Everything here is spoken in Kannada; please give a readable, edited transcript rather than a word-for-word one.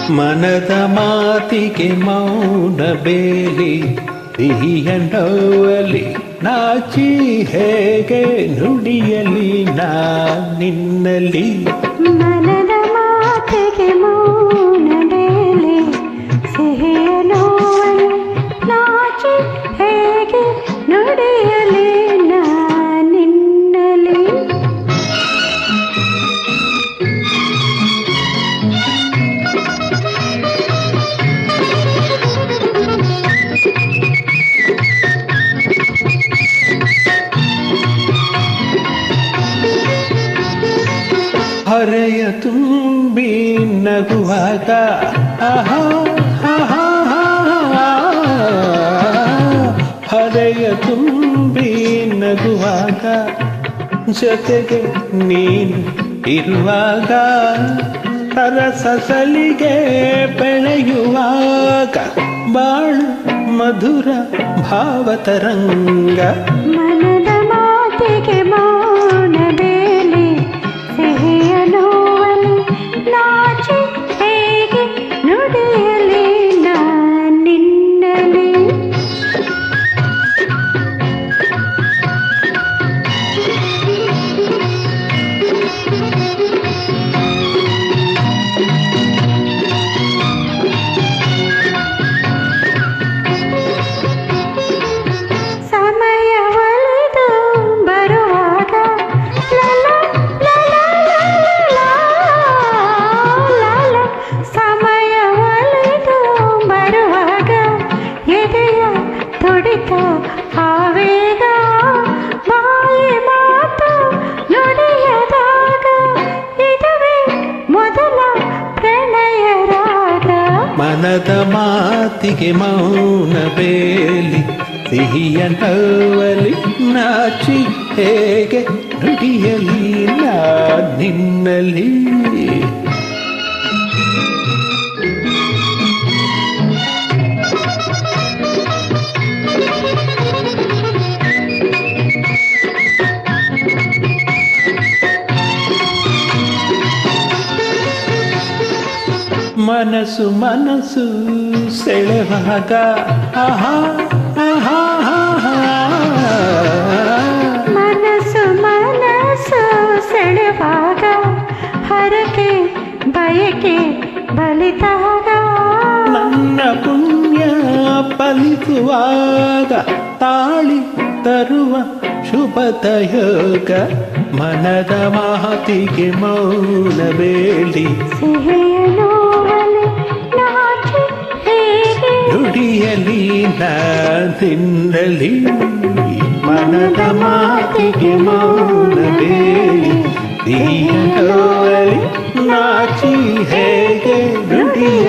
ಮನದ ಮಾತಿಗೆ ಮೌನ ಬೇಲಿ ಸಿಹಿಯ ನೋವಲಿ ನಾಚಿ ಹೇಗೆ ನುಡಿಯಲಿ ನಾ ನಿನ್ನಲ್ಲಿ. ಮನದ ಮಾತಿಗೆ ಮೌನ ಬೇಲಿ ಸಿಹಿಯ ನೋವಲಿ ನಾಚಿ ಹೇಗೆ ನುಡಿಯಲಿ ನಾ ನಿನ್ನಲ್ಲಿ. ಹರೆಯ ತುಂಬಿ ನಗುವಾಗ ಆಹಾ ಆಹಾ ಆಹಾ. ಹರೆಯ ತುಂಬಿ ನಗುವಾಗ ಜೊತೆಗೆ ನೀನು ಇರುವಾಗ ಸರಸಲಿಗೆ ಬೆಳೆಯುವಾಗ ಬಾಳು ಮಧುರ ಭಾವತರಂಗ. ಮನದ ಮಾತಿಗೆ ಮೌನ ಬೇಲಿ ಸಿಹಿಯ ನೋವಲಿ ನಾಚಿ ಹೇಗೆ ನುಡಿಯಲಿ ನಾ ನಿನ್ನಲ್ಲಿ. ಆವೇಗ ಬಾಯಿ ಮಾತು ನುಡಿಯದಾಗ ಇದುವೇ ಮೊದಲ ಪ್ರಣಯ ರಾಗ. ಮನದ ಮಾತಿಗೆ ಮೌನ ಬೇಲಿ ಸಿಹಿಯ ನೋವಲಿ ನಾಚಿ ಹೇಗೆ ನುಡಿಯಲಿ ನಾ ನಿನ್ನಲ್ಲಿ. ಮನಸ್ಸು ಮನಸ್ಸು ಸೆಳೆವಾಗ ಆಹಾ ಆಹಾ ಆಹಾ. ಮನಸ್ಸು ಮನಸ್ಸು ಸೆಳೆವಾಗ ಹರಕೆ ಬಯಕೆ ಬಲಿತಾಗ ನನ್ನ ಪುಣ್ಯ ಫಲಿಸುವಾಗ ತಾಳಿ ತರುವ ಶುಭದಯೋಗ. ಮನದ ಮಾತಿಗೆ ಮೌನ ಬೇಲಿ ಸಿಹಿಯ ನೋವಲಿ ನಾಚಿ ಹೇಗೆ ನುಡಿಯಲಿ ನಾ ನಿನ್ನಲ್ಲಿ. ಮನದ ಮಾತಿಗೆ ಮೌನ ಬೇಲಿ ಸಿಹಿಯ ನೋವಲಿ ನಾಚಿ ಹೇಗೆ ನುಡಿಯಲಿ